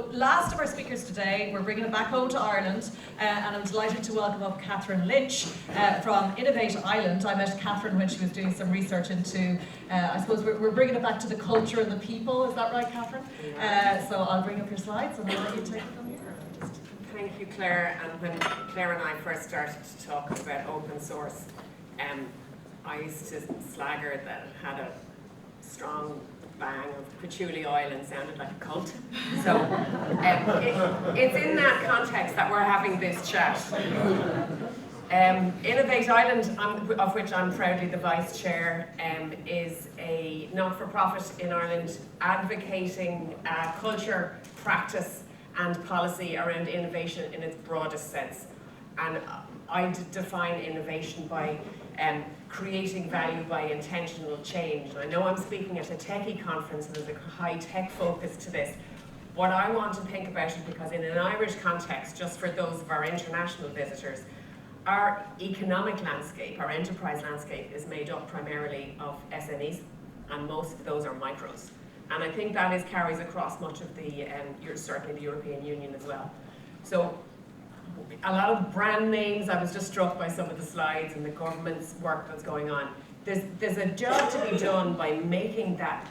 So last of our speakers today, we're bringing it back home to Ireland, and I'm delighted to welcome up Kathryn Lynch from Innovate Ireland. I met Kathryn when she was doing some research into, I suppose we're bringing it back to the culture and the people, is that right, Kathryn? So I'll bring up your slides and I'll let you take it from here. Thank you, Claire. And when Claire and I first started to talk about open source, I used to slag her that it had a strong bang of patchouli oil and sounded like a cult. So it's in that context that we're having this chat. Innovate Ireland, of which I'm proudly the vice chair, is a not-for-profit in Ireland advocating culture, practice and policy around innovation in its broadest sense. And I define innovation by creating value by intentional change. And I know I'm speaking at a techie conference and there's a high tech focus to this. What I want to think about it, because in an Irish context, just for those of our international visitors, our economic landscape, our enterprise landscape is made up primarily of SMEs, and most of those are micros. And I think that carries across much of the, certainly the European Union as well. So a lot of brand names, I was just struck by some of the slides and the government's work that's going on. There's a job to be done by making that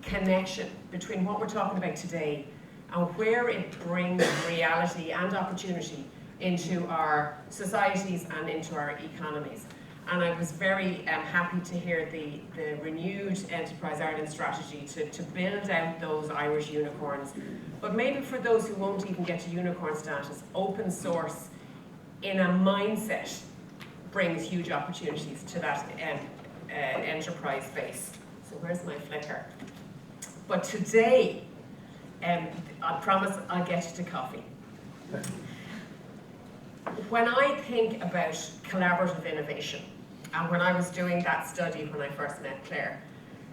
connection between what we're talking about today and where it brings reality and opportunity into our societies and into our economies. And I was very happy to hear the renewed Enterprise Ireland strategy to build out those Irish unicorns. But maybe for those who won't even get to unicorn status, open source in a mindset brings huge opportunities to that enterprise space. So where's my flicker? But today, I promise I'll get you to coffee. When I think about collaborative innovation, and when I was doing that study when I first met Claire,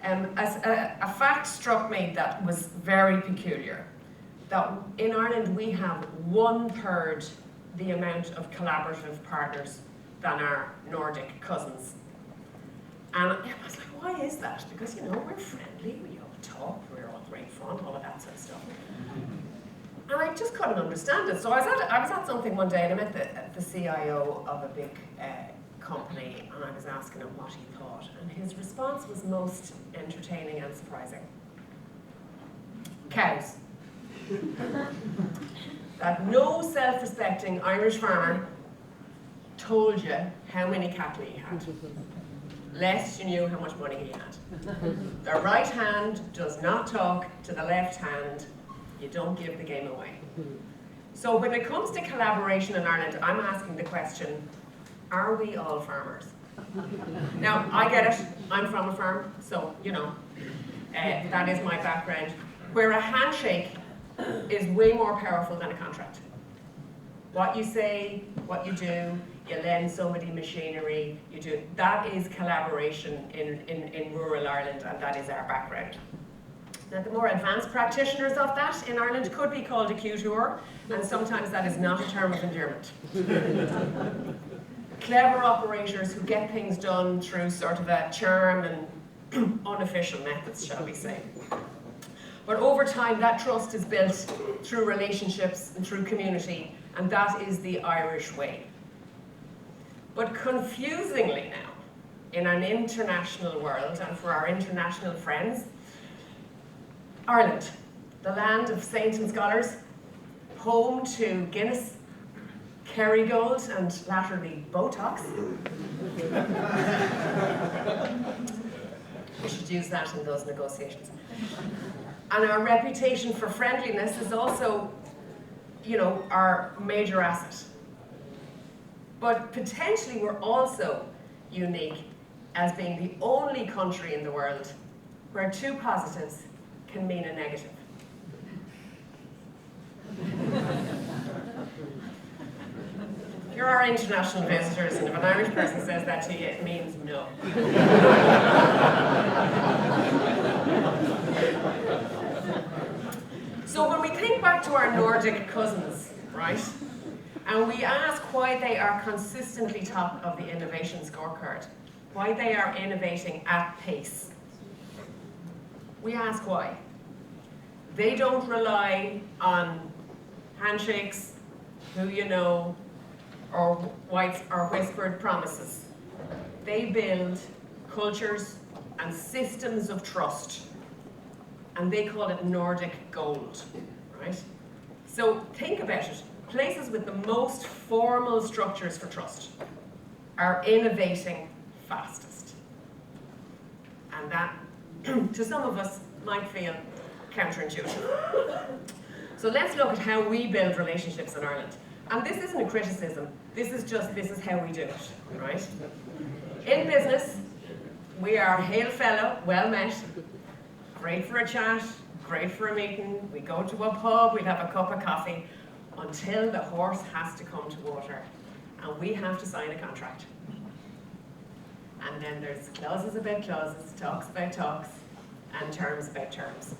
a fact struck me that was very peculiar, that in Ireland we have 1/3 the amount of collaborative partners than our Nordic cousins. And I was like, why is that? Because, you know, we're friendly, we all talk, we're all great fun, all of that sort of stuff. And I just couldn't understand it. So I was at something one day and I met the CIO of a big company, and I was asking him what he thought. And his response was most entertaining and surprising. Cows. That no self-respecting Irish farmer told you how many cattle he had, lest you knew how much money he had. The right hand does not talk to the left hand. You don't give the game away. So when it comes to collaboration in Ireland, I'm asking the question, are we all farmers? Now, I get it, I'm from a farm, so, you know, that is my background, where a handshake is way more powerful than a contract. What you say, what you do, you lend somebody machinery, you do, that is collaboration in rural Ireland, and that is our background. Now, the more advanced practitioners of that in Ireland could be called a Q-tour, and sometimes that is not a term of endearment. Clever operators who get things done through sort of a charm and unofficial methods, shall we say. But over time, that trust is built through relationships and through community, and that is the Irish way. But confusingly now, in an international world, and for our international friends, Ireland, the land of saints and scholars, home to Guinness, Kerrygold, and latterly Botox. We should use that in those negotiations. And our reputation for friendliness is also, you know, our major asset. But potentially we're also unique as being the only country in the world where 2 positives can mean a negative. You're our international visitors, and if an Irish person says that to you, it means no. So when we think back to our Nordic cousins, right, and we ask why they are consistently top of the innovation scorecard, why they are innovating at pace, we ask why. They don't rely on handshakes, who you know, or whispered promises. They build cultures and systems of trust, and they call it Nordic gold, right? So think about it. Places with the most formal structures for trust are innovating fastest. And that, to some of us, might feel counterintuitive. So let's look at how we build relationships in Ireland. And this isn't a criticism, this is how we do it, right? In business, we are hail fellow, well met, great for a chat, great for a meeting, we go to a pub, we'll have a cup of coffee, until the horse has to come to water and we have to sign a contract. And then there's clauses about clauses, talks about talks, and terms about terms.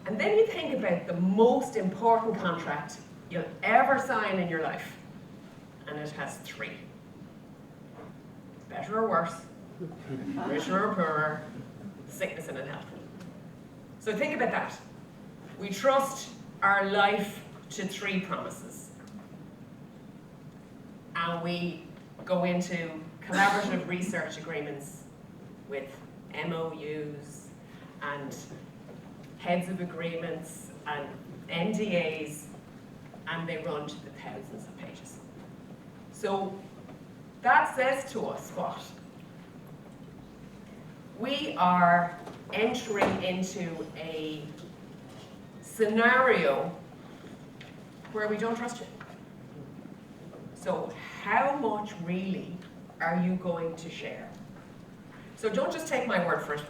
And then you think about the most important contract you'll ever sign in your life, and it has 3. Better or worse, richer or poorer, sickness and in health. So think about that. We trust our life to 3 promises. And we go into collaborative research agreements with MOUs and heads of agreements and NDAs, and they run to the thousands of pages. So that says to us what? We are entering into a scenario where we don't trust you. So how much really are you going to share? So don't just take my word for it.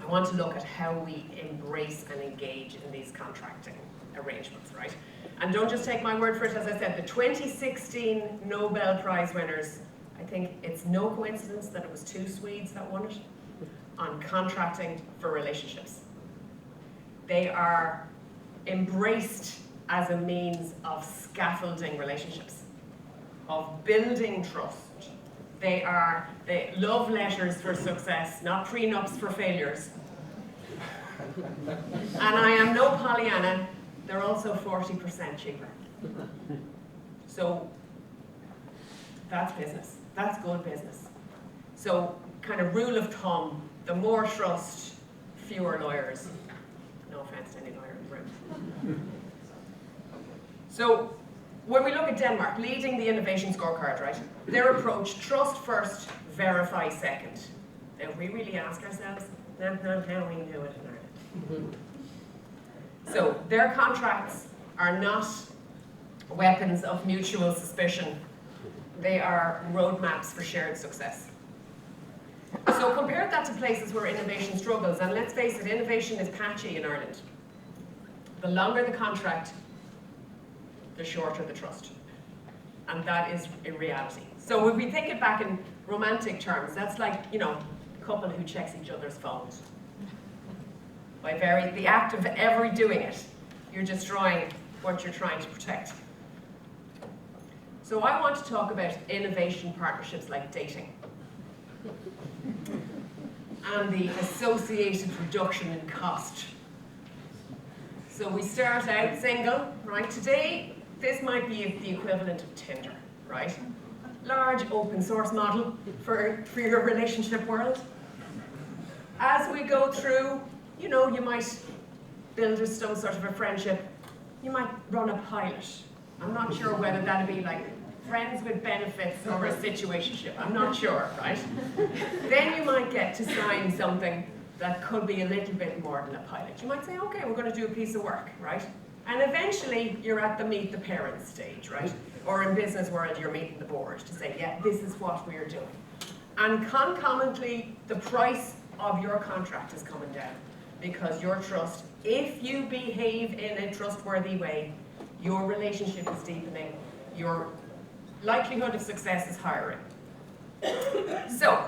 I want to look at how we embrace and engage in these contracting arrangements, right? And don't just take my word for it. As I said, the 2016 Nobel Prize winners, I think it's no coincidence that it was 2 Swedes that won it, on contracting for relationships. They are embraced as a means of scaffolding relationships, of building trust. They are the love letters for success, not prenups for failures. And I am no Pollyanna, they're also 40% cheaper. So that's business, that's good business. So kind of rule of thumb, the more trust, fewer lawyers. No offense to any lawyer in the room. So when we look at Denmark, leading the innovation scorecard, right? Their approach, trust first, verify second. Now, we really ask ourselves, that's not how we do it in Ireland. So their contracts are not weapons of mutual suspicion. They are roadmaps for shared success. So compare that to places where innovation struggles, and let's face it, innovation is patchy in Ireland. The longer the contract, the shorter the trust. And that is a reality. So if we think it back in romantic terms, that's like, you know, a couple who checks each other's phones. By the act of ever doing it, you're destroying what you're trying to protect. So I want to talk about innovation partnerships like dating, and the associated reduction in cost. So we start out single, right? Today, this might be the equivalent of Tinder, right? Large open source model for your relationship world. As we go through, you know, you might build some sort of a friendship. You might run a pilot. I'm not sure whether that'd be like friends with benefits or a situationship. I'm not sure, right? Then you might get to sign something that could be a little bit more than a pilot. You might say, okay, we're going to do a piece of work, right? And eventually you're at the meet the parents stage, right? Or in business world, you're meeting the board to say, yeah, this is what we're doing. And concomitantly, the price of your contract is coming down because your trust, if you behave in a trustworthy way, your relationship is deepening, your likelihood of success is higher. So,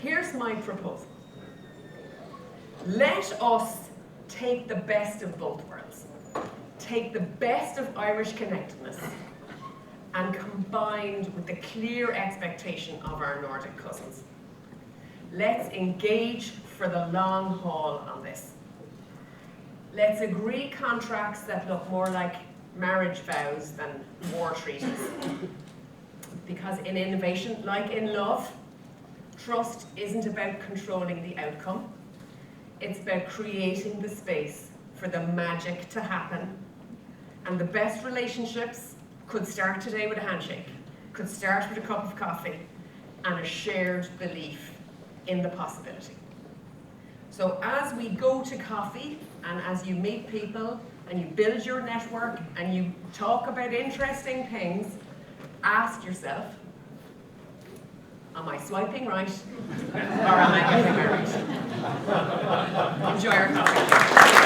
here's my proposal. Let us take the best of both worlds. Take the best of Irish connectedness and combined with the clear expectation of our Nordic cousins. Let's engage for the long haul on this. Let's agree contracts that look more like marriage vows than war treaties. Because in innovation, like in love, trust isn't about controlling the outcome. It's about creating the space for the magic to happen. And the best relationships could start today with a handshake, could start with a cup of coffee, and a shared belief in the possibility. So as we go to coffee, and as you meet people, and you build your network, and you talk about interesting things, ask yourself, am I swiping right, or am I getting married? Enjoy our coffee.